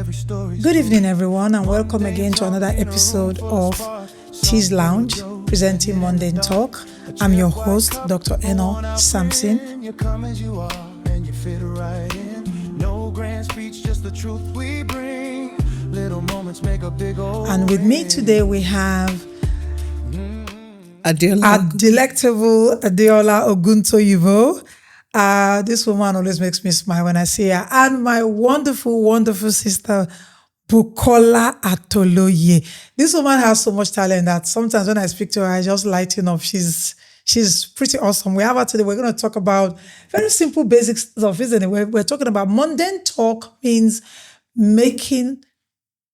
Good evening, everyone, and welcome again to another episode of Tea's Lounge, presenting Mundane Talk. I'm your host, Dr. Enos Sampson. And with me today, we have delectable Adeola Oguntoyinbo. This woman always makes me smile when I see her. And my wonderful, wonderful sister, Bukola Atoloye. This woman has so much talent that sometimes when I speak to her, I just lighten up. She's pretty awesome. We have her today. We're going to talk about very simple, basic stuff, isn't it? We're talking about mundane talk means making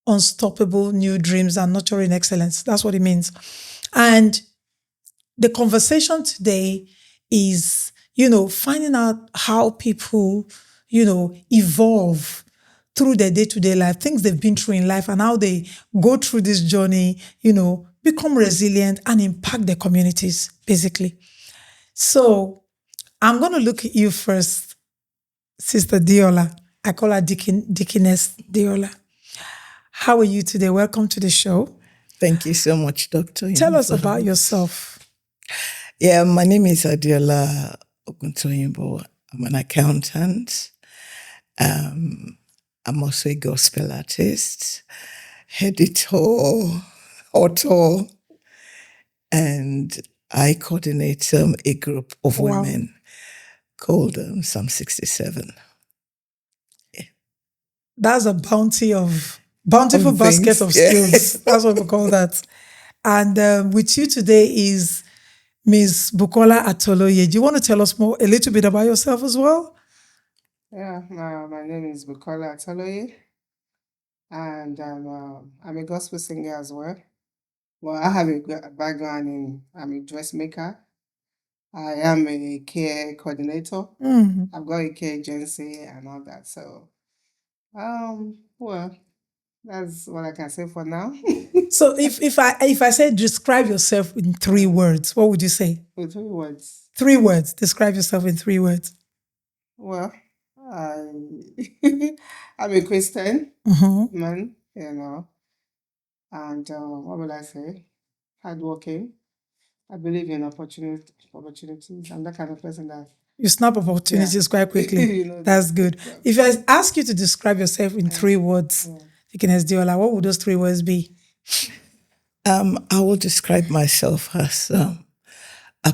unstoppable new dreams and nurturing excellence. That's what it means. And the conversation today is, finding out how people, evolve through their day-to-day life, things they've been through in life and how they go through this journey, become resilient and impact their communities, basically. So I'm going to look at you first, Sister Adeola. I call her Deaconess Adeola. How are you today? Welcome to the show. Thank you so much, Doctor. Tell us about yourself. Yeah, my name is Adeola Oguntoyinbo. I'm an accountant. I'm also a gospel artist, editor, author, and I coordinate a group of women called Psalm 67. Yeah. That's a bountiful basket of skills. That's what we call that. And with you today is Ms. Bukola Atoloye. Do you want to tell us a little bit about yourself as well? Yeah, my name is Bukola Atoloye, and I'm a gospel singer as well. Well, I have a background I'm a dressmaker. I am a care coordinator. Mm-hmm. I've got a care agency and all that. So, that's what I can say for now. So if I say describe yourself in 3 words, what would you say? In 3 words. 3 words. Describe yourself in 3 words. Well, I'm a Christian man, and what will I say? Hardworking. I believe in opportunities. I'm that kind of person that you snap opportunities quite quickly. That's good. If I ask you to describe yourself in 3 words, Deaconess Adeola, what would those 3 words be? I will describe myself as a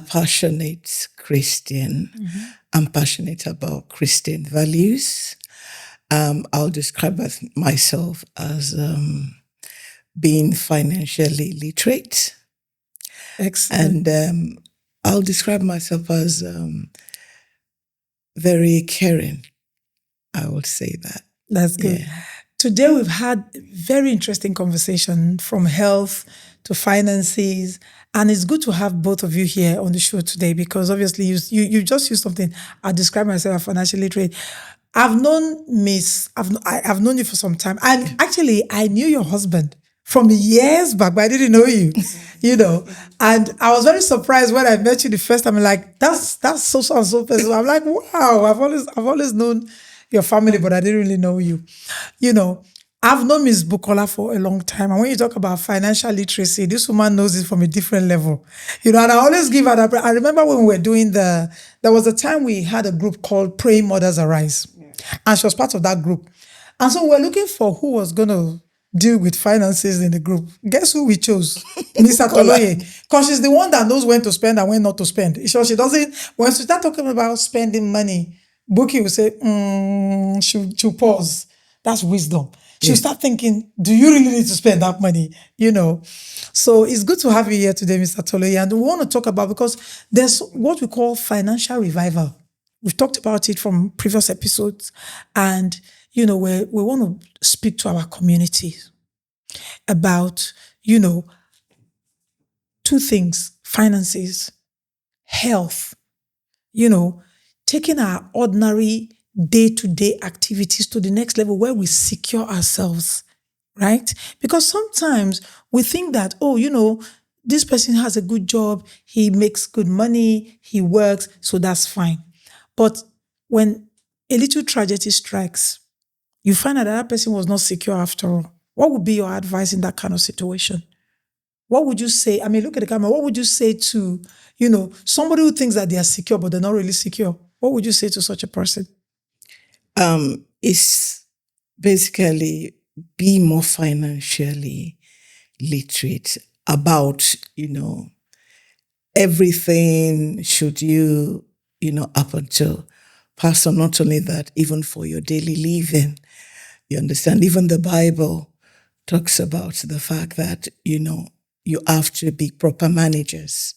passionate Christian. Mm-hmm. I'm passionate about Christian values. I'll describe myself as being financially literate. Excellent. And I'll describe myself as very caring. I would say that. That's good. Yeah. Today we've had a very interesting conversation from health to finances, and it's good to have both of you here on the show today because obviously you just used something. I describe myself as financially literate. I've known I've known you for some time, and actually I knew your husband from years back, but I didn't know you, And I was very surprised when I met you the first time. I'm like, that's so and so person. I'm like, wow, I've always known your family, but I didn't really know you. I've known Ms. Bukola for a long time. And when you talk about financial literacy, this woman knows it from a different level. And I always give her that. I remember when we were doing there was a time we had a group called Praying Mothers Arise. Yeah. And she was part of that group. And so we're looking for who was going to deal with finances in the group. Guess who we chose? Ms. Atoloye. Because she's the one that knows when to spend and when not to spend. So she doesn't, when she start talking about spending money, Buki will say, she'll pause. That's wisdom. She'll start thinking, do you really need to spend that money? So it's good to have you here today, Mr. Atoloye. And we want to talk about, because there's what we call financial revival. We've talked about it from previous episodes. And, we want to speak to our communities about, 2 things: finances, health, taking our ordinary day-to-day activities to the next level where we secure ourselves, right? Because sometimes we think that, this person has a good job, he makes good money, he works, so that's fine. But when a little tragedy strikes, you find out that person was not secure after all. What would be your advice in that kind of situation? What would you say? I mean, look at the camera. What would you say to, somebody who thinks that they are secure, but they're not really secure? What would you say to such a person? It's basically be more financially literate about, everything should you, up until pastor, not only that, even for your daily living. You understand? Even the Bible talks about the fact that, you have to be proper managers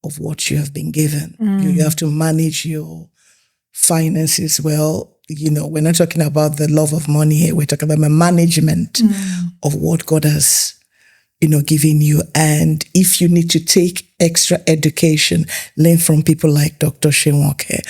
of what you have been given. You have to manage your finances well. We're not talking about the love of money here. We're talking about the management of what God has, given you. And if you need to take extra education, learn from people like Dr. Shenwoke,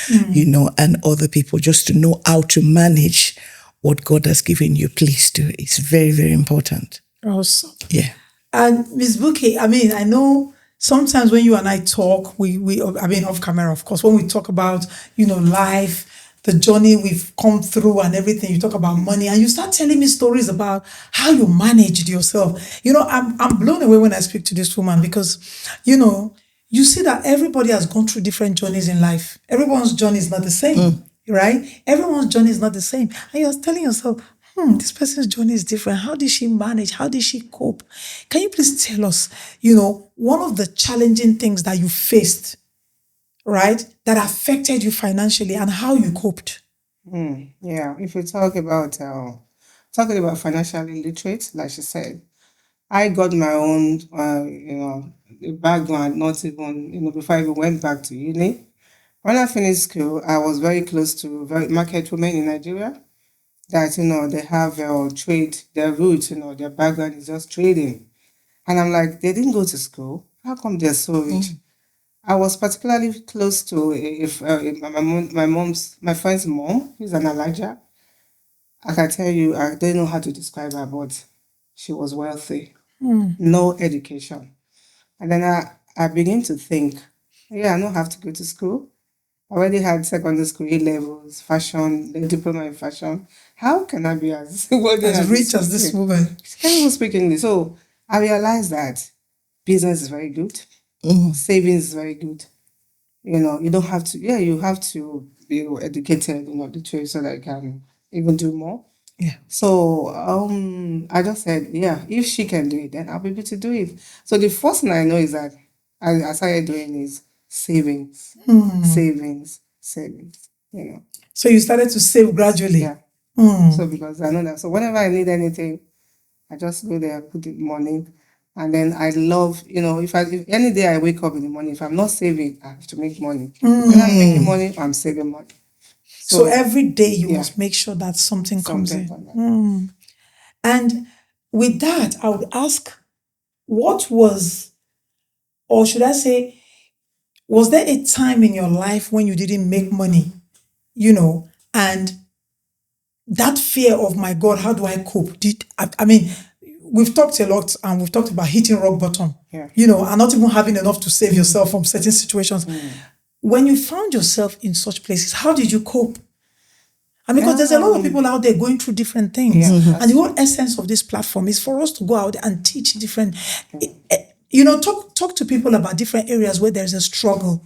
and other people, just to know how to manage what God has given you, please do. It's very, very important. Awesome. Yeah. And Ms. Buki, I mean, I know sometimes when you and I talk, off camera, of course, when we talk about, life, the journey we've come through and everything, you talk about money and you start telling me stories about how you managed yourself. I'm blown away when I speak to this woman because, you see that everybody has gone through different journeys in life. Everyone's journey is not the same, right? Everyone's journey is not the same. And you're telling yourself, this person's journey is different. How did she manage? How did she cope? Can you please tell us, one of the challenging things that you faced, right, that affected you financially and how you coped? Yeah, if we talk about talking about financially literate, like she said, I got my own, background, not even, before I even went back to uni. When I finished school, I was very close to market women in Nigeria that, they have trade, their roots, their background is just trading. And I'm like, they didn't go to school. How come they're so rich? I was particularly close to my friend's mom, who's an Elijah. I can tell you, I don't know how to describe her, but she was wealthy, no education. And then I begin to think, I don't have to go to school. I already had secondary school A levels, fashion, the diploma in fashion. How can I be as wealthy As rich as this woman. She can't even speak English. So I realized that business is very good, savings is very good. You don't have to, you have to be educated, literally, so that you can even do more. Yeah. So I just said, if she can do it, then I'll be able to do it. So the first thing I know is that I started doing is savings, savings. So you started to save gradually. Yeah. So because I know that. So whenever I need anything, I just go there, put the money. And then I love, if any day I wake up in the morning, if I'm not saving, I have to make money. When I'm making money, I'm saving money. So every day you must make sure that something comes in. And with that, I would ask, what was, or should I say, was there a time in your life when you didn't make money, and that fear of, my God, how do I cope? We've talked a lot and we've talked about hitting rock bottom, and not even having enough to save yourself from certain situations. When you found yourself in such places, how did you cope? And because there's a lot of people out there going through different things. And the whole essence of this platform is for us to go out and teach different, talk to people about different areas where there's a struggle.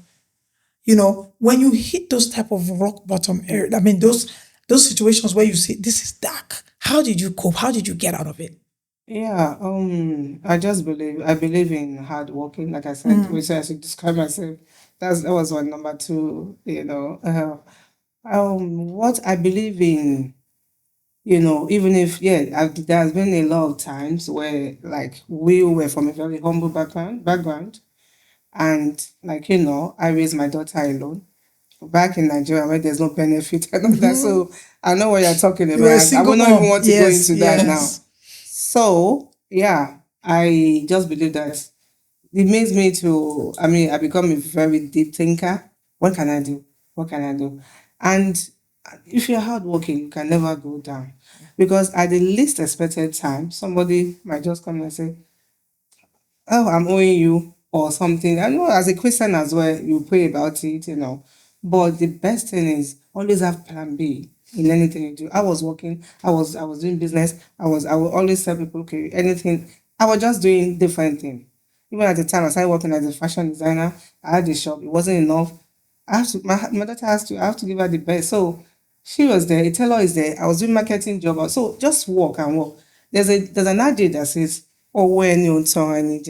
When you hit those type of rock bottom area, those situations where you see this is dark, how did you cope? How did you get out of it? Yeah, I believe in hard working. Like I said, which I should describe myself. That was one. Number two, what I believe in, even if there has been a lot of times where like we were from a very humble background, and like I raised my daughter alone back in Nigeria where there's no benefit and all that. So I know what you're talking You were a about. I single would not mom. even want to go into that now. Yes. So I just believe that it makes me I become a very deep thinker. What can I do? What can I do? And if you're hardworking, you can never go down. Because at the least expected time, somebody might just come and say, oh, I'm owing you or something. I know as a Christian as well, you pray about it, But the best thing is always have plan B. in anything you do. I was working, I was doing business, I would always tell people, okay, anything. I was just doing different things. Even at the time I started working as a fashion designer, I had a shop, it wasn't enough. My daughter I have to give her the best. So she was there, a tailor is there, I was doing marketing job. So just work and work. There's an adage that says, oh, when you turn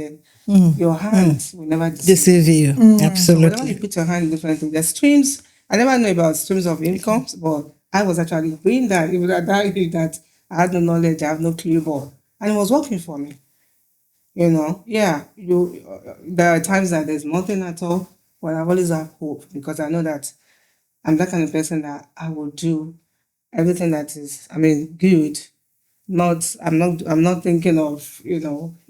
your hands will never deceive. Deceive you. So whenever you Absolutely. put your hand in different things, there's streams. I never know about streams of income, but I was actually doing that. Even at that age that I had no knowledge, I have no clue, and it was working for me. Yeah, there are times that there's nothing at all, but I've always have hope because I know that I'm that kind of person that I will do everything that is, good. I'm not thinking of,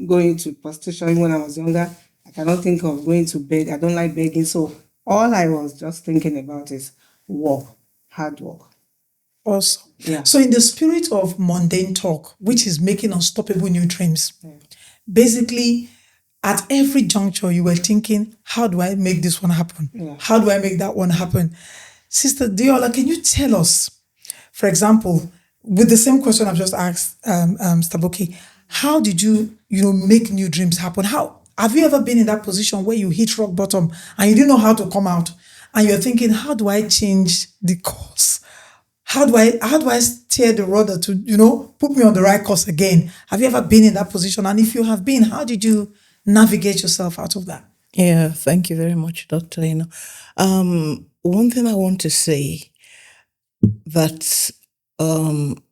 going to prostitution even when I was younger. I cannot think of going to beg. I don't like begging. So all I was just thinking about is work, hard work. Awesome. Yeah. So, in the spirit of mundane talk, which is making unstoppable new dreams, basically, at every juncture, you were thinking, how do I make this one happen? Yeah. How do I make that one happen? Sister Adeola, can you tell us, for example, with the same question I've just asked Staboki, how did you make new dreams happen? How have you ever been in that position where you hit rock bottom and you didn't know how to come out, and you're thinking, how do I change the course? How do I steer the rudder to put me on the right course again? Have you ever been in that position? And if you have been, how did you navigate yourself out of that? Yeah, thank you very much, Dr. One thing I want to say that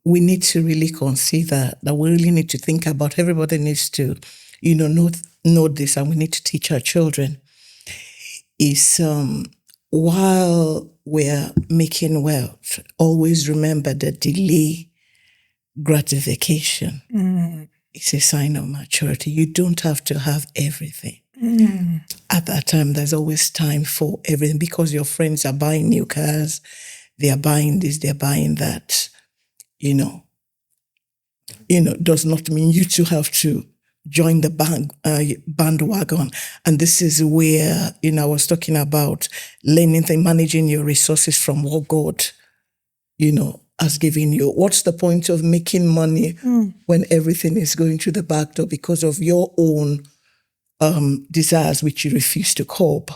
we need to really consider, that we really need to think about, everybody needs to, know this, and we need to teach our children, is while we're making wealth, always remember that delay gratification is a sign of maturity. You don't have to have everything. At that time, there's always time for everything, because your friends are buying new cars, they are buying this, they're buying that. Does not mean you too have to join the bandwagon. And this is where, I was talking about learning things, managing your resources from what God, has given you. What's the point of making money when everything is going through the back door because of your own desires, which you refuse to curb?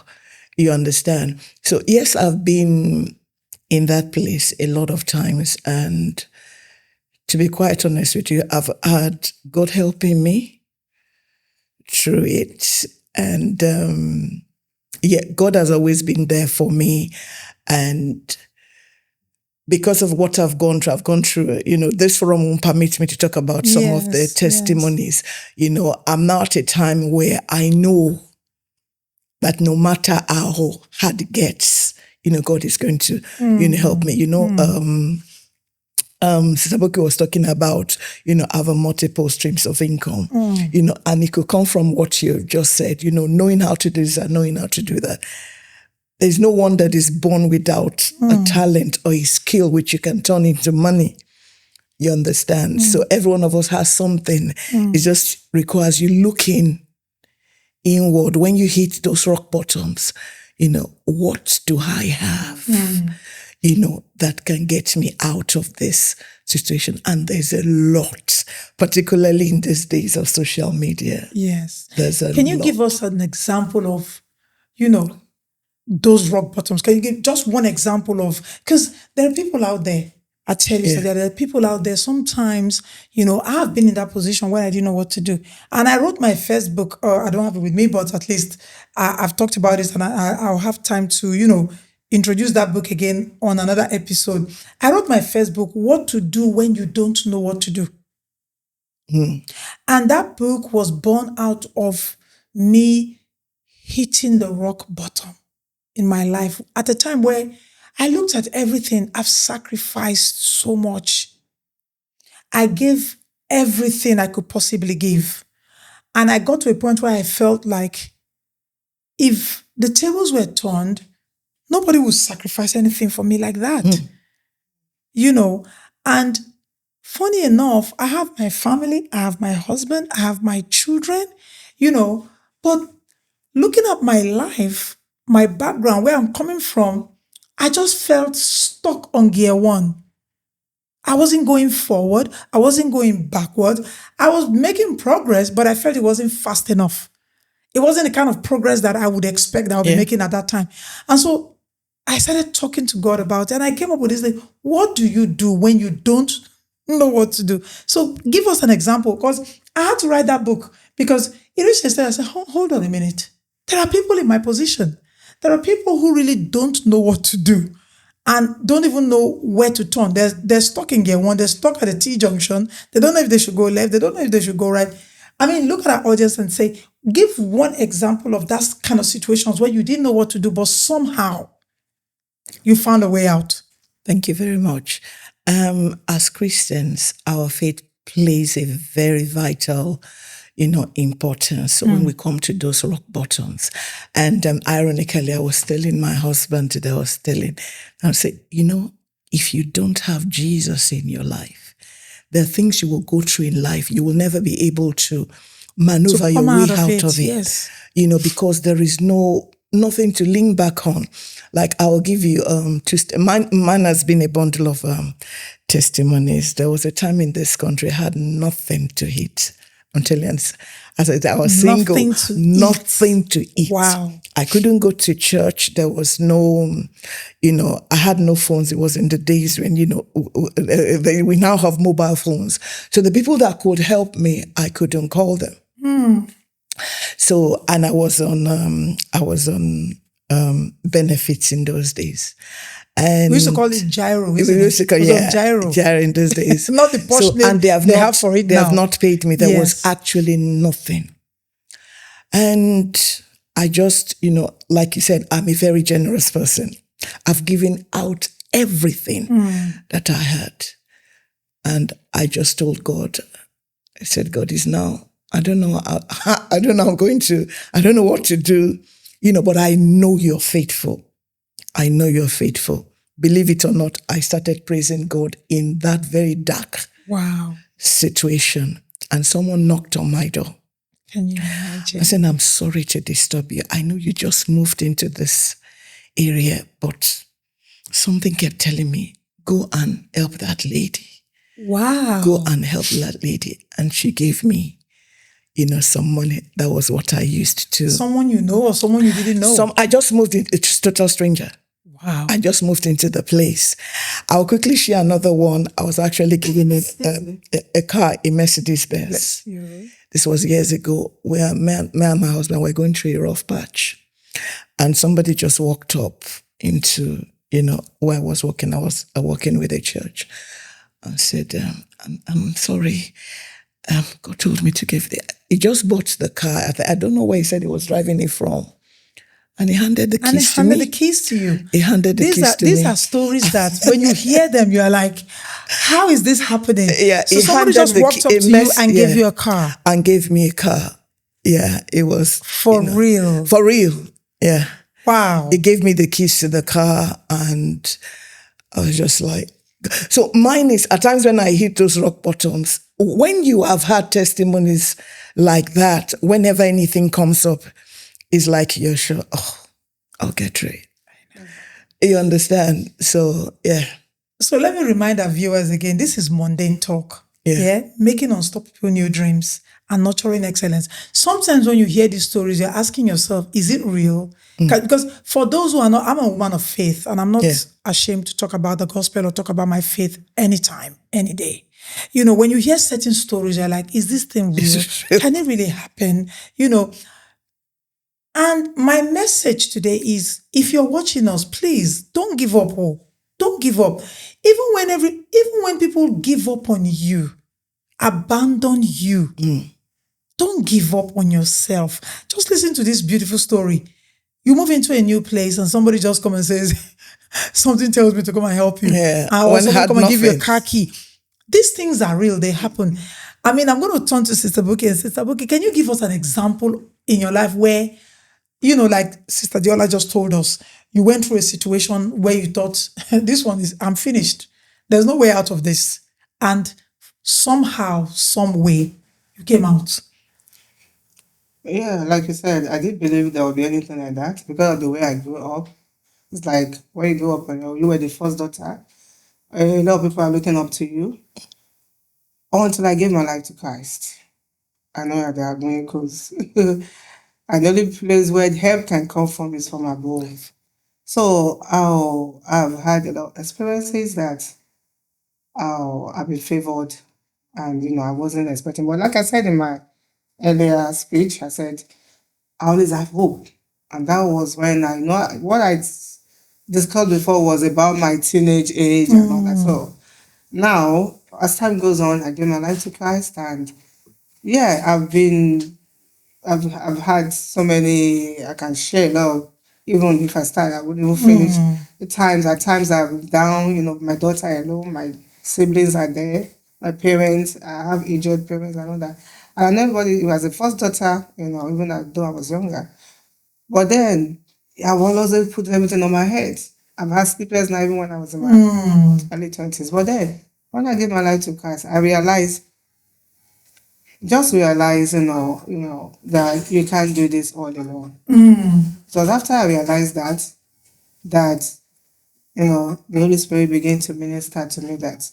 You understand? So yes, I've been in that place a lot of times, and to be quite honest with you, I've had God helping me through it. And God has always been there for me. And because of what I've gone through, this forum won't permit me to talk about some of the testimonies. I'm now at a time where I know that no matter how hard it gets, God is going to, help me. Sister Boki was talking about, having multiple streams of income, and it could come from what you just said, knowing how to do this and knowing how to do that. There's no one that is born without a talent or a skill which you can turn into money. You understand? So every one of us has something. It just requires you looking inward. When you hit those rock bottoms, what do I have? That can get me out of this situation. And there's a lot, particularly in these days of social media. Yes. There's a lot. Can you give us an example of, those rock bottoms? Can you give just one example of, because there are people out there, I tell you, so there are people out there, sometimes, I have been in that position where I didn't know what to do. And I wrote my first book, I don't have it with me, but at least I've talked about it, and I'll have time to, introduce that book again on another episode. I wrote my first book, What to Do When You Don't Know What to Do. And that book was born out of me hitting the rock bottom in my life at a time where I looked at everything. I've sacrificed so much. I gave everything I could possibly give. And I got to a point where I felt like if the tables were turned, nobody would sacrifice anything for me like that. And funny enough, I have my family, I have my husband, I have my children, but looking at my life, my background, where I'm coming from, I just felt stuck on gear one. I wasn't going forward. I wasn't going backward. I was making progress, but I felt it wasn't fast enough. It wasn't the kind of progress that I would expect that I would be making at that time. And so I started talking to God about it. And I came up with this thing. What do you do when you don't know what to do? So give us an example, because I had to write that book because it reached a stage I said, hold on a minute. There are people in my position. There are people who really don't know what to do and don't even know where to turn. They're stuck in gear one. They're stuck at the T-junction. They don't know if they should go left. They don't know if they should go right. I mean, look at our audience and say, give one example of that kind of situations where you didn't know what to do, but somehow you found a way out. Thank you very much. As Christians, our faith plays a very vital, importance when we come to those rock bottoms. And ironically, I was telling my husband today, I said, if you don't have Jesus in your life, there are things you will go through in life. You will never be able to maneuver your way out of it. Yes. Because there is nothing to lean back on. Like I'll give you mine has been a bundle of testimonies. There was a time in this country I had nothing to eat. I'm telling you, as I was single, nothing to eat. Wow. I couldn't go to church. There was no, I had no phones. It was in the days when, we now have mobile phones. So the people that could help me, I couldn't call them. So, and I was on benefits in those days. And we used to call it gyro. We used to call gyro in those days. Not the posh name and they have for it now. They have not paid me. There was actually nothing. And I just, like you said, I'm a very generous person. I've given out everything that I had. And I just told God, I said, God is now, I don't know what to do, but I know you're faithful. I know you're faithful. Believe it or not, I started praising God in that very dark situation. And someone knocked on my door. Can you imagine? I said, I'm sorry to disturb you. I know you just moved into this area, but something kept telling me, go and help that lady. Wow. Go and help that lady. And she gave me, some money. That was what I used to. Someone you know or someone you didn't know? I just moved in. It's a total stranger. Wow. I just moved into the place. I'll quickly share another one. I was actually giving a car, a Mercedes-Benz. This was years ago, where me and my husband were going through a rough patch. And somebody just walked up into, where I was working. I was working with a church. I said, I'm sorry. God told me to give he just bought the car. I don't know where he said he was driving it from. And he handed the keys to me. And he handed the keys to you. He handed the keys to me. These are stories that when you hear them, you are like, how is this happening? Yeah, so somebody just walked up to you and gave you a car. And gave me a car. Yeah, it was. For real. For real. Yeah. Wow. He gave me the keys to the car and I was just like, so mine is, at times when I hit those rock bottoms, when you have had testimonies like that, whenever anything comes up, it's like you're sure, I'll get through it. You understand? So, yeah. So let me remind our viewers again, this is Mundane Talk. Yeah. Making unstoppable new dreams and nurturing excellence. Sometimes when you hear these stories, you're asking yourself, is it real? Because for those who are not, I'm a woman of faith and I'm not ashamed to talk about the gospel or talk about my faith anytime, any day. When you hear certain stories, you're like, is this thing real? Can it really happen? And my message today is, if you're watching us, please don't give up. Don't give up. Even when people give up on you, abandon you, don't give up on yourself. Just listen to this beautiful story. You move into a new place and somebody just comes and says, something tells me to come and help you. Yeah. Or someone come and give you a car key. These things are real. They happen. I mean, I'm going to turn to Sister Buki. And Sister Buki, can you give us an example in your life where, like Sister Adeola just told us, you went through a situation where you thought, I'm finished. There's no way out of this. And somehow, some way, you came out. Yeah, like you said, I didn't believe there would be anything like that because of the way I grew up. It's like when you grew up and you were the first daughter, A lot of people are looking up to you. Until I gave my life to Christ, I know that there are miracles. And the only place where help can come from is from above. So I've had a lot of experiences that I've been favored, and I wasn't expecting. But like I said in my earlier speech, I said I always have hope, and that was when I know what I discussed before was about my teenage age and all that. So now, as time goes on, I give my life to Christ, and yeah, I've had so many I can share. Love, even if I start, I wouldn't even finish. At times I'm down. My daughter alone, my siblings are there, my parents. I have aged parents and all that. And everybody, it was the first daughter. Even though I was younger, but then I've always put everything on my head. I've had sleepless nights even when I was in my early 20s. But then when I gave my life to Christ, I just realized, that you can't do this all alone. So after I realized that, the Holy Spirit began to minister to me that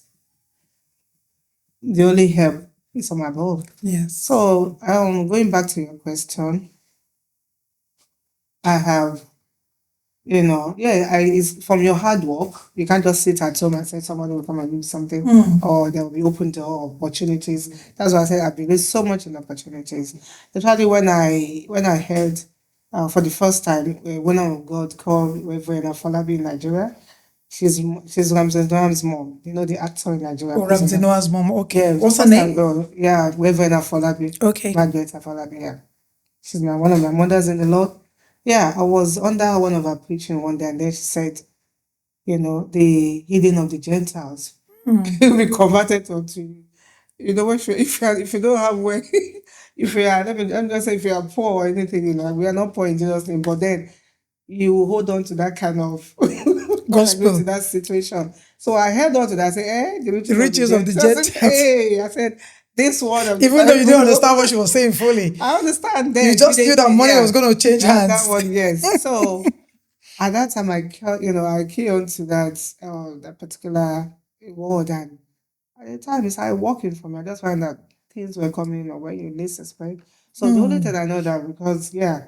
the only help is from above. Yes. So, going back to your question, I have, it's from your hard work. You can't just sit at home and say somebody will come and do something, or there will be open door opportunities. That's why I said I believe so much in opportunities. Especially when I heard for the first time when I God called Reverend Afolabi in Nigeria. She's Ramsey Noam's mom. The actor in Nigeria. Oh, Ramsey Noah's mom. Okay. Yeah, What's her name? Yeah, Reverend Afolabi. Okay. Margaret Afolabi. Yeah, she's one of my mothers in the Lord. Yeah, I was under one of her preaching one day, and then she said, the healing of the Gentiles will be converted unto you. If you don't have way, if you are, let me just say, if you are poor or anything, we are not poor in Jesus' name, but then you hold on to that kind of gospel, to that situation. So I held on to that. I said, the riches of the Gentiles. Hey, I said, this one of even though you didn't understand what she was saying fully, I understand that you just knew that money was going to change hands. That one, yes. So at that time, I key on to that particular word, and at the time, it's started working for me. I just find that things were coming or when you least expect. So the only thing I know that because even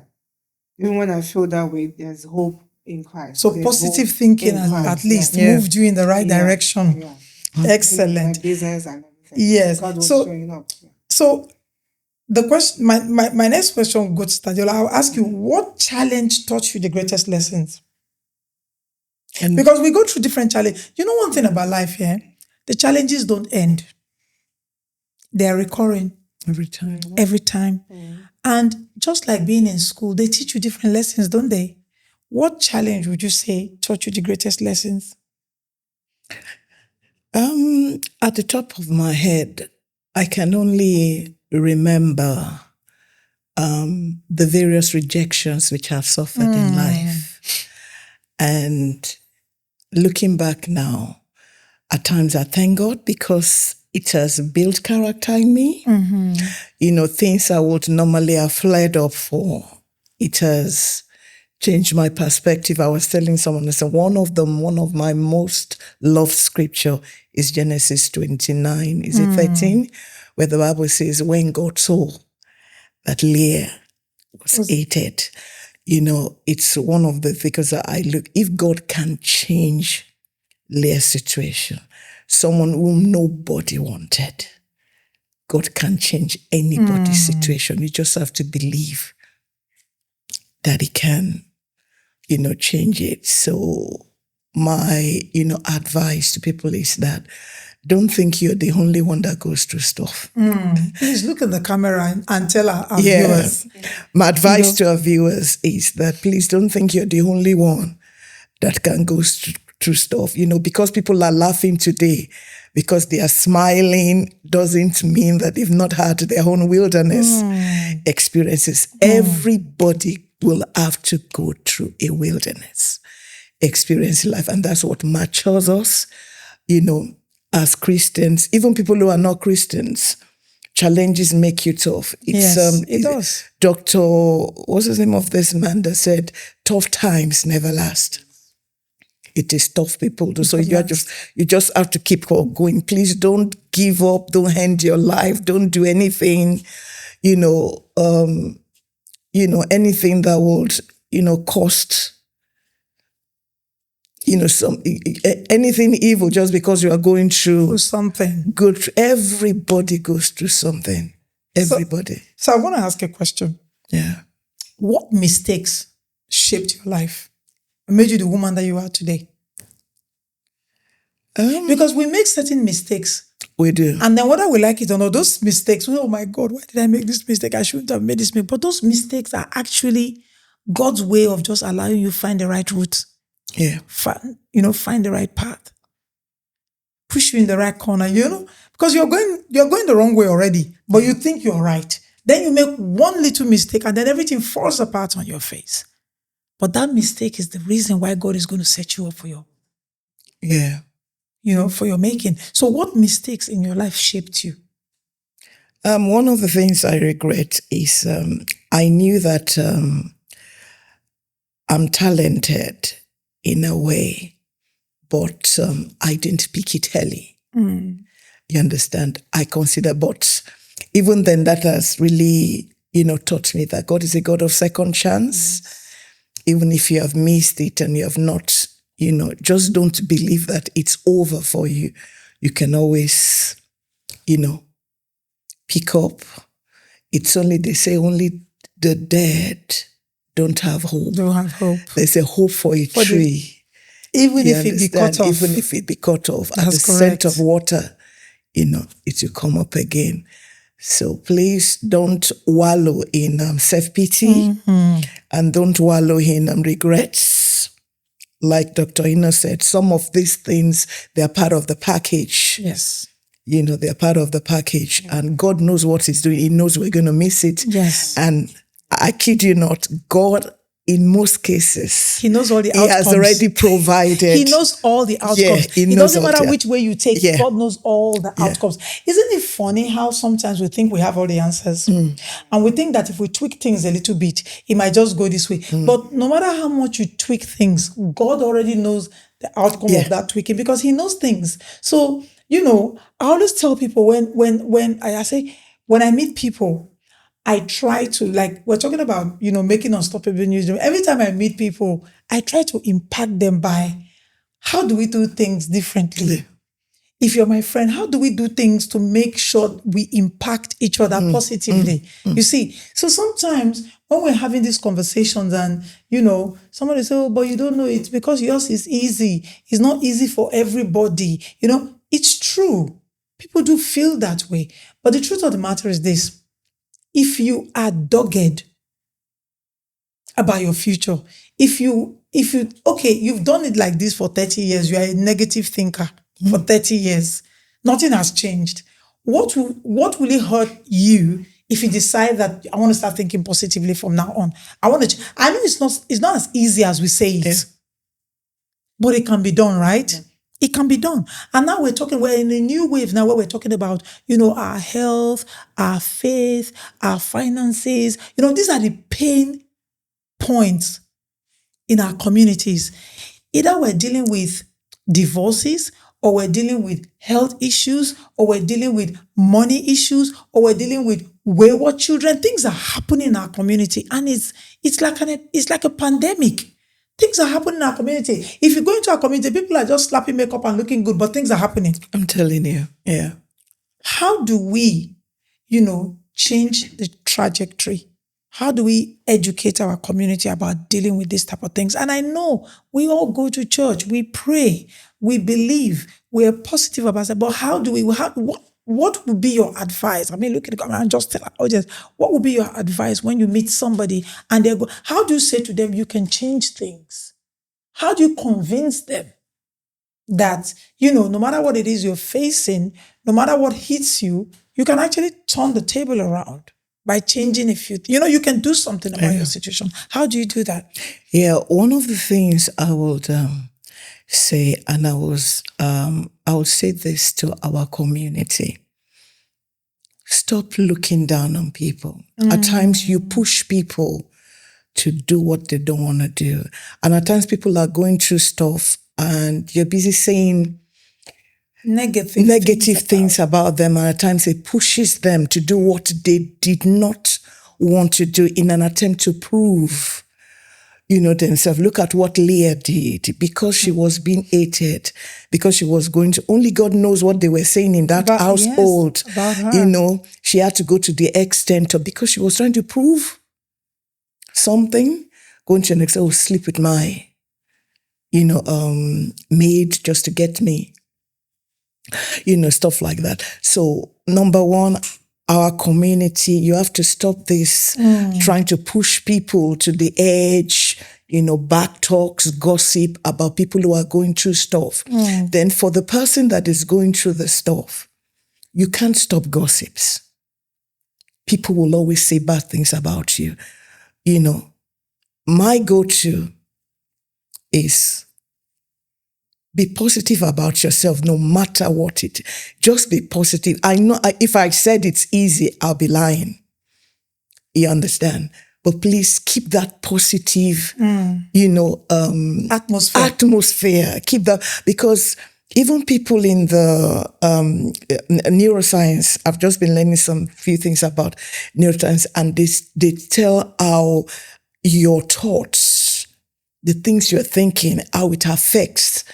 when I feel that way, there's hope in Christ. So there's positive thinking at least moved you in the right direction. Yeah. Excellent. My business and everything. Yes. God was showing up. Yeah. So the question, my next question will go to Adeola. I'll ask you, what challenge taught you the greatest lessons? Because we go through different challenges. You know one thing about life here? The challenges don't end. They are recurring. Every time. Every time. And just like being in school, they teach you different lessons, don't they? What challenge would you say taught you the greatest lessons? At the top of my head, I can only remember the various rejections which I've suffered in life. And looking back now, at times I thank God because it has built character in me. Things I would normally have flared up for. It has changed my perspective. I was telling someone, I said, one of my most loved scripture is Genesis 29, is it 13? Where the Bible says, when God saw that Leah was hated, it's one of the because I look, if God can change Leah's situation, someone whom nobody wanted, God can change anybody's situation. You just have to believe that He can, change it. So my, advice to people is that don't think you're the only one that goes through stuff. Please look at the camera and tell our viewers. My advice to our viewers is that please don't think you're the only one that can go through stuff. Because people are laughing today, because they are smiling, doesn't mean that they've not had their own wilderness experiences. Everybody will have to go through a wilderness experience in life. And that's what matures us, as Christians. Even people who are not Christians, challenges make you tough. It does. Dr. What's the name of this man that said, tough times never last. it is tough, people do. So you just have to keep on going. Please don't give up. Don't end your life. Don't do anything, anything that would, cost, anything evil just because you are going through something. Good. Everybody goes through something. Everybody. So I want to ask a question. Yeah. What mistakes shaped your life and made you the woman that you are today? Because we make certain mistakes. We do. And then whether we like it or not, those mistakes, oh my God, why did I make this mistake? I shouldn't have made this mistake. But those mistakes are actually God's way of just allowing you find the right route. Yeah. Find the right path. Push you in the right corner, because you're going the wrong way already, but you think you're right. Then you make one little mistake and then everything falls apart on your face. But that mistake is the reason why God is going to set you up for for your making. So what mistakes in your life shaped you? One of the things I regret is I knew that I'm talented in a way, but I didn't pick it early. You understand? I consider, but even then that has really, taught me that God is a God of second chance. Even if you have missed it and you have not, just don't believe that it's over for you. You can always, pick up. They say only the dead don't have hope. Don't have hope. There's a hope for a tree. Even if it be cut off. Even if it be cut off. That's at the correct. scent of water, it will come up again. So please don't wallow in self-pity and don't wallow in regrets. Like Dr. Enos said, some of these things, they're part of the package. Yes. They're part of the package. And God knows what He's doing. He knows we're going to miss it. Yes. And I kid you not, God, in most cases, He knows all the outcomes. He has already provided. He knows all the outcomes. Yeah, it doesn't matter which way you take. Yeah. God knows all the outcomes. Isn't it funny how sometimes we think we have all the answers? And we think that if we tweak things a little bit, it might just go this way. But no matter how much you tweak things, God already knows the outcome of that tweaking because He knows things. So, I always tell people when I meet people, I try to, we're talking about, making unstoppable news. Every time I meet people, I try to impact them by how do we do things differently? If you're my friend, how do we do things to make sure we impact each other positively? You see, so sometimes when we're having these conversations and, somebody says, oh, but you don't know it because yours is easy. It's not easy for everybody. It's true. People do feel that way. But the truth of the matter is this. If you are dogged about your future, if you've done it like this for 30 years, you are a negative thinker for 30 years, nothing has changed. What will it hurt you if you decide that I want to start thinking positively from now on? I know it's not as easy as we say it, but it can be done, right? Yeah. It can be done. And now we're in a new wave now where we're talking about, our health, our faith, our finances. These are the pain points in our communities. Either we're dealing with divorces, or we're dealing with health issues, or we're dealing with money issues, or we're dealing with wayward children. Things are happening in our community, and it's like a pandemic. Things are happening in our community. If you go into our community, people are just slapping makeup and looking good, but things are happening. I'm telling you, yeah. How do we, change the trajectory? How do we educate our community about dealing with this type of things? And I know we all go to church, we pray, we believe, we're positive about it, but how do we, what would be your advice? I mean, look at the camera and just tell our audience, what would be your advice when you meet somebody and they go, how do you say to them, you can change things? How do you convince them that, no matter what it is you're facing, no matter what hits you, you can actually turn the table around by changing a few things? You can do something about your situation. How do you do that? Yeah, one of the things I would say, and I would say this to our community. Stop looking down on people. At times you push people to do what they don't want to do. And at times people are going through stuff and you're busy saying Negative things about them, and at times it pushes them to do what they did not want to do in an attempt to prove, themselves. Look at what Leah did, because she was being hated, because she was going to, only God knows what they were saying in that household. Yes, about her. She had to go to the extent of, because she was trying to prove something, going to the next, sleep with my, maid just to get me, stuff like that. So number one, our community, you have to stop this trying to push people to the edge, back talks, gossip about people who are going through stuff. Then for the person that is going through the stuff, you can't stop gossips. People will always say bad things about you. My go-to is be positive about yourself, no matter what it. Just be positive. I know if I said it's easy, I'll be lying. You understand? But please keep that positive, atmosphere. Keep that, because even people in the neuroscience, I've just been learning some few things about neuroscience, and they tell how your thoughts, the things you're thinking, how it affects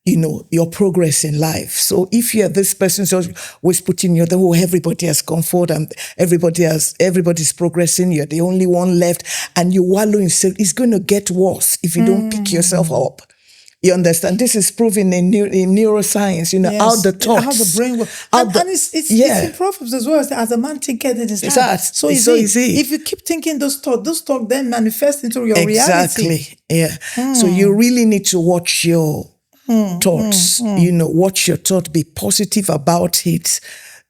your progress in life. So if you're this person who's always putting everybody has gone forward and everybody's progressing, you're the only one left, and you wallow in self, it's going to get worse if you don't pick yourself up. You understand? This is proven in neuroscience, how the thoughts, how the brain works. And it's in Proverbs as well. As a man thinketh in his heart, so is it. If you keep thinking those thoughts then manifest into your reality. Exactly, yeah. So you really need to watch your thoughts, watch your thought, be positive about it.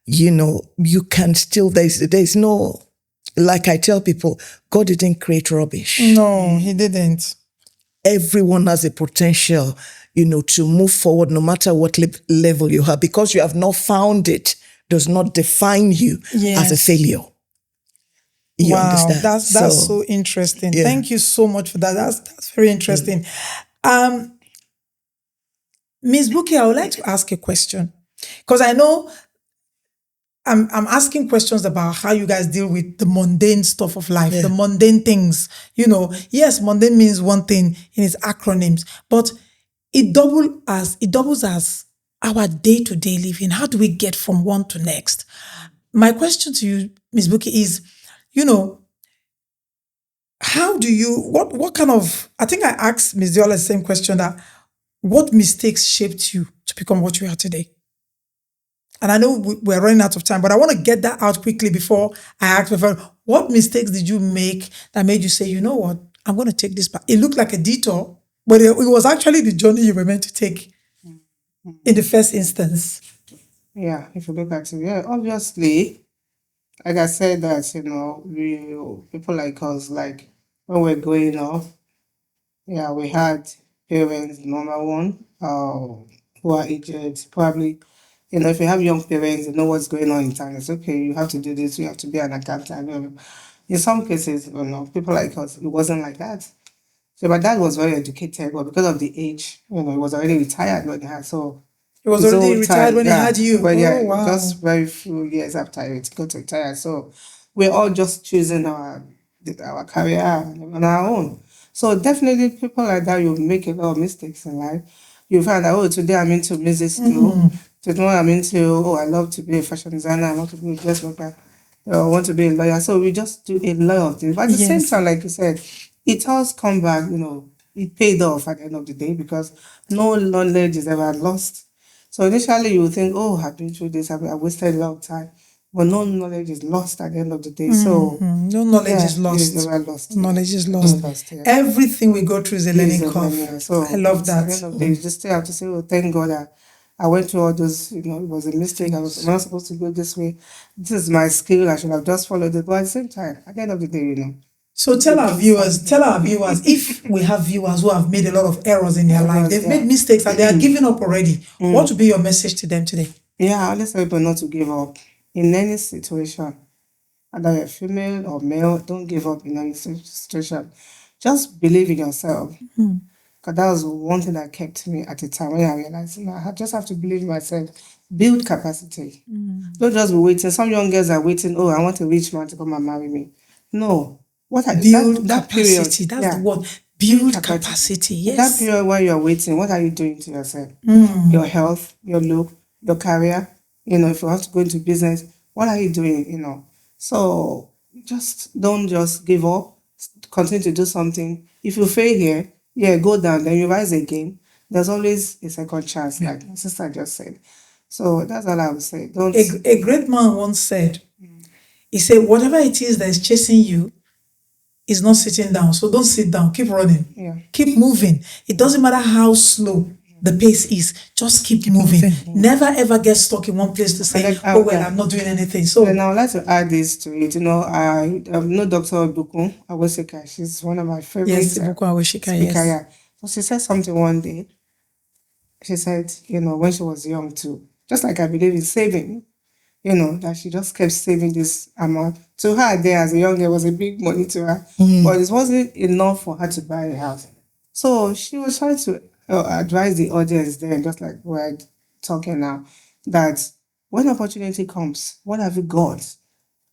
You can still, there's no, like I tell people, God didn't create rubbish. No, he didn't. Everyone has a potential, to move forward no matter what level you have. Because you have not found it does not define you as a failure. You understand? That's so interesting. Yeah. Thank you so much for that. That's very interesting. Ms. Buki, I would like to ask a question, because I know I'm asking questions about how you guys deal with the mundane stuff of life, the mundane things. Yes, mundane means one thing in its acronyms, but it doubles as our day-to-day living. How do we get from one to next? My question to you, Ms. Buki, is, how do you, what kind of, I think I asked Ms. Adeola the same question, that what mistakes shaped you to become what you are today? And I know we're running out of time, but I want to get that out quickly before I ask what mistakes did you make that made you say, you know what, I'm going to take this back. It looked like a detour, but it was actually the journey you were meant to take in the first instance. Yeah, if you look at it, obviously, like I said, that, people like us, like when we're growing up, we had parents, number one, who are aged, probably. If you have young parents, they know what's going on in town. It's okay, you have to do this, you have to be an accountant. In some cases, people like us, it wasn't like that. So my dad was very educated, but because of the age, he was already retired when he had. So he was already retired when he had you. But just very few years after he got to retire. So we're all just choosing our career on our own. So definitely people like that, you make a lot of mistakes in life. You find that, today I'm into music school. Tomorrow I'm into, I love to be a fashion designer. I want to be a dressmaker. I want to be a lawyer. So we just do a lot of things. But at the same time, like you said, it has come back, it paid off at the end of the day, because no knowledge is ever lost. So initially you think, I've been through this, I've wasted a lot of time. But no knowledge is lost at the end of the day. So no knowledge is lost. It is never lost. Knowledge is lost. Everything we go through is a learning curve. So I love that. At the end of the day, you just still have to say, thank God that I went through all those, it was a mistake. I was not supposed to go this way. This is my skill. I should have just followed it. But at the same time, at the end of the day, So tell our viewers, if we have viewers who have made a lot of errors in their life, they've made mistakes and they are giving up already. What would be your message to them today? Yeah, I always tell people not to give up in any situation. Whether you're female or male, don't give up in any situation. Just believe in yourself. Because that was one thing that kept me at the time when I realized, I just have to believe in myself, build capacity. Don't just be waiting. Some young girls are waiting, I want a rich man to come and marry me. No. Build that capacity. period, That's the word. Build capacity. That Yes. period where you're waiting, what are you doing to yourself? Your health, your look, your career, if you have to go into business, what are you doing, So don't just give up. Continue to do something. If you fail here, go down, then you rise again. There's always a second chance, like my sister just said. So that's all I would say. Don't. A great man once said, he said, whatever it is that is chasing you is not sitting down. So don't sit down. Keep running. Yeah. Keep moving. It doesn't matter how slow the pace is. Just keep moving. Never ever get stuck in one place to say, I'm not doing anything. So then I would like to add this to it. I know Dr. Bukola Atoloye. She's one of my favorite speaker. Yeah. So she said something one day. She said, when she was young too, just like I believe in saving, that she just kept saving this amount. To her there as a young girl, it was a big money to her, but it wasn't enough for her to buy a house. So she was trying to advise the audience then, just like we're talking now, that when opportunity comes, what have you got?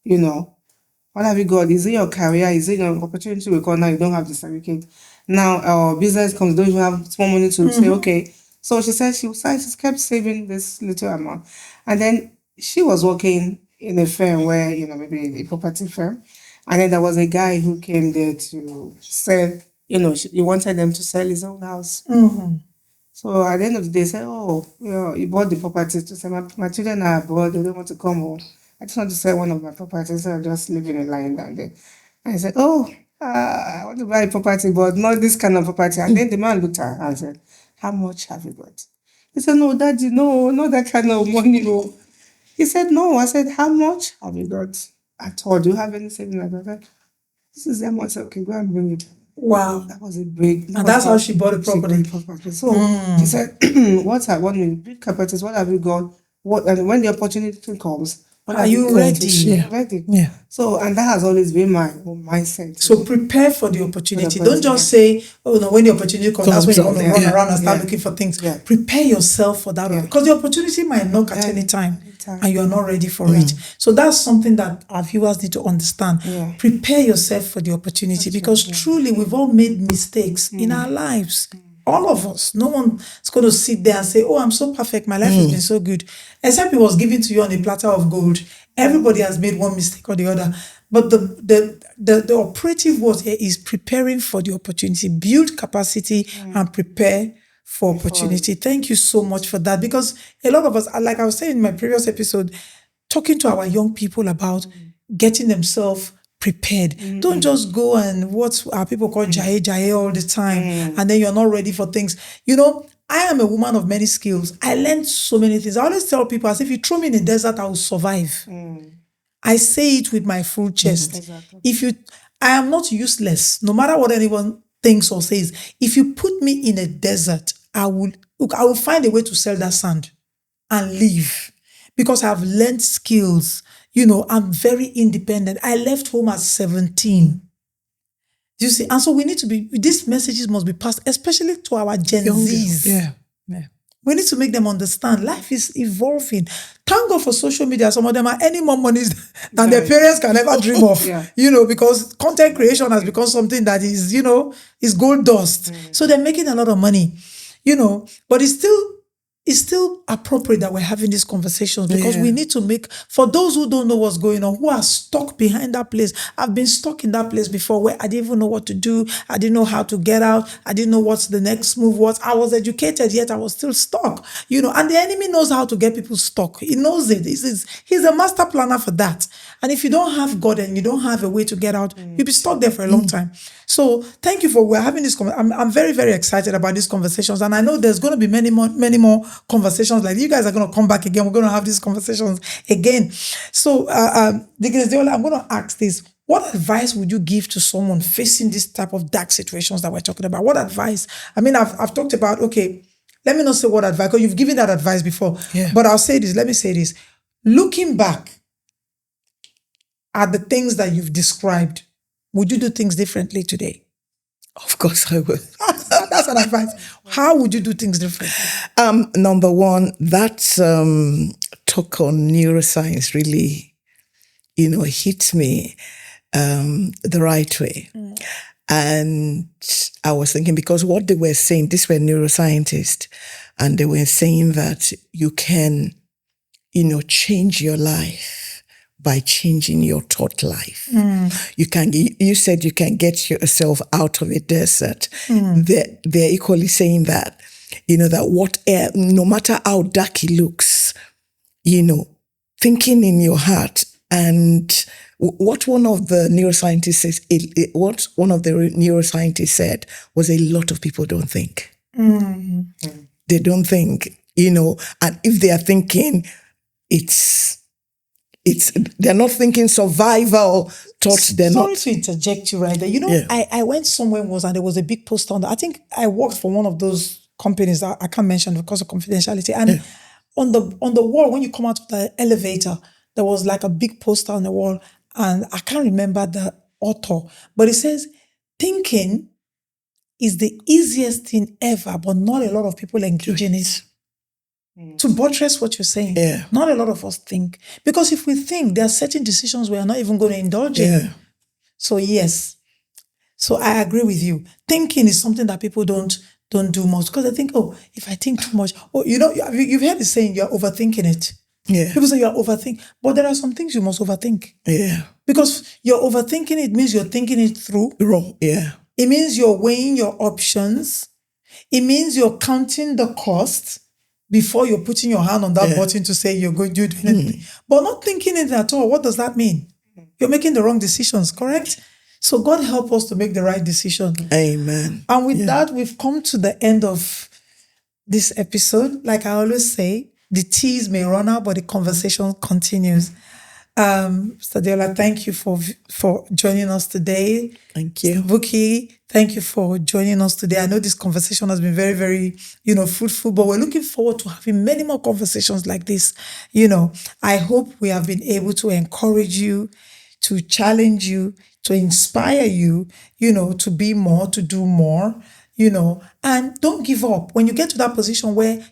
What have you got? Is it your career? Is it your opportunity will come now? You don't have the certificate. Now, business comes, don't you have small money to say, okay. So she said she kept saving this little amount. And then she was working in a firm where, maybe a property firm. And then there was a guy who came there to sell, he wanted them to sell his own house. So at the end of the day, said, he bought the property to say, my children are abroad, they don't want to come home. I just want to sell one of my properties, so I'm just living and lying down there. And I said, I want to buy a property, but not this kind of property. And then the man looked at her and said, how much have you got? He said, no, Daddy, no, not that kind of money. No. He said, no. I said, how much have you got at all? Do you have any savings? I said, this is how much. Okay, go and bring it. Wow. That was a big. And that's how she bought the property. So she said, what big capacities, what have you got? And when the opportunity comes, are you ready? Ready. Yeah. So, and that has always been my mindset. So prepare for the opportunity. Don't just say, when the opportunity comes, that's when you want to run around and start looking for things. Yeah. Prepare yourself for that. Because the opportunity might knock at any time and you are not ready for it. So that's something that our viewers need to understand. Yeah. Prepare yourself for the opportunity because truly we've all made mistakes in our lives. All of us. No one is going to sit there and say, I'm so perfect. My life has been so good. Except it was given to you on a platter of gold. Everybody has made one mistake or the other. But the operative word here is preparing for the opportunity. Build capacity and prepare for opportunity. Thank you so much for that. Because a lot of us, like I was saying in my previous episode, talking to our young people about getting themselves prepared. Don't just go and what our people call jaye all the time and then you're not ready for things. I am a woman of many skills. I learned so many things. I always tell people, as if you throw me in a desert, I will survive. I say it with my full chest. Exactly. I am not useless, no matter what anyone thinks or says. If you put me in a desert, I will find a way to sell that sand and leave because I've learned skills. I'm very independent. I left home at 17. You see, and so we need to these messages must be passed, especially to our Gen Zs. Yeah. We need to make them understand life is evolving. Thank God for social media. Some of them are earning more money than their parents can ever dream of. Because content creation has become something that is, is gold dust. So they're making a lot of money, but it's still appropriate that we're having these conversations because we need to for those who don't know what's going on, who are stuck behind that place. I've been stuck in that place before where I didn't even know what to do. I didn't know how to get out. I didn't know what's the next move was. I was educated, yet I was still stuck, and the enemy knows how to get people stuck. He knows it. He's a master planner for that. And if you don't have God and you don't have a way to get out, you'll be stuck there for a long time. So thank you we're having this conversation. I'm very, very excited about these conversations. And I know there's going to be many more conversations like you guys are going to come back again. We're going to have these conversations again. So, Adeola, I'm going to ask this. What advice would you give to someone facing this type of dark situations that we're talking about? What advice? I mean, I've talked about, okay, let me not say what advice, because you've given that advice before. Yeah. But I'll say this, let me say this. Looking back at the things that you've described, would you do things differently today? Of course I will. That's an advice. How would you do things differently? Number one, that talk on neuroscience really, hit me the right way. And I was thinking, because what they were saying, these were neuroscientists, and they were saying that you can, change your life by changing your thought life. You said you can get yourself out of a desert. They're equally saying that, that no matter how dark it looks, thinking in your heart. And what one of the neuroscientists said was, a lot of people don't think. They don't think, and if they are thinking, they're not thinking survival thoughts. Sorry to interject you right there. Yeah. I went somewhere and there was a big poster on that. I think I worked for one of those companies that I can't mention because of confidentiality. And on the wall, when you come out of the elevator, there was like a big poster on the wall, and I can't remember the author, but it says, thinking is the easiest thing ever, but not a lot of people engage in it. To buttress what you're saying, not a lot of us think. Because if we think, there are certain decisions we are not even going to indulge in. So yes. So I agree with you. Thinking is something that people don't do much, because they think, oh, if I think too much, you've heard the saying, you're overthinking it. Yeah. People say you're overthinking, but there are some things you must overthink. Yeah. Because you're overthinking it means you're thinking it through. Wrong. Yeah. It means you're weighing your options. It means you're counting the cost before you're putting your hand on that button to say you're going to do anything. But not thinking it at all. What does that mean? You're making the wrong decisions, correct? So God help us to make the right decision. Amen. And with that, we've come to the end of this episode. Like I always say, the teas may run out, but the conversation continues. Mr. Adeola, thank you for joining us today. Thank you. Buki, thank you for joining us today. I know this conversation has been very, very, fruitful, but we're looking forward to having many more conversations like this. I hope we have been able to encourage you, to challenge you, to inspire you, to be more, to do more, and don't give up. When you get to that position where,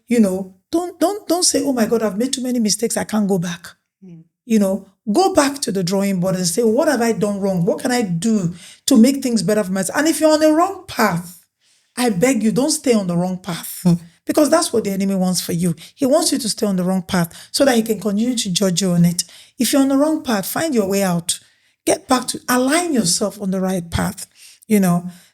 don't say, oh my God, I've made too many mistakes, I can't go back. Go back to the drawing board and say, what have I done wrong? What can I do to make things better for myself? And if you're on the wrong path, I beg you, don't stay on the wrong path. Because that's what the enemy wants for you. He wants you to stay on the wrong path so that he can continue to judge you on it. If you're on the wrong path, find your way out. Get back to align yourself on the right path.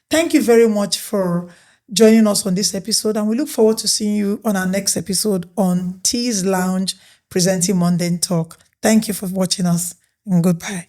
Thank you very much for joining us on this episode. And we look forward to seeing you on our next episode on Tea's Lounge, presenting Mundane Talk. Thank you for watching us, and goodbye.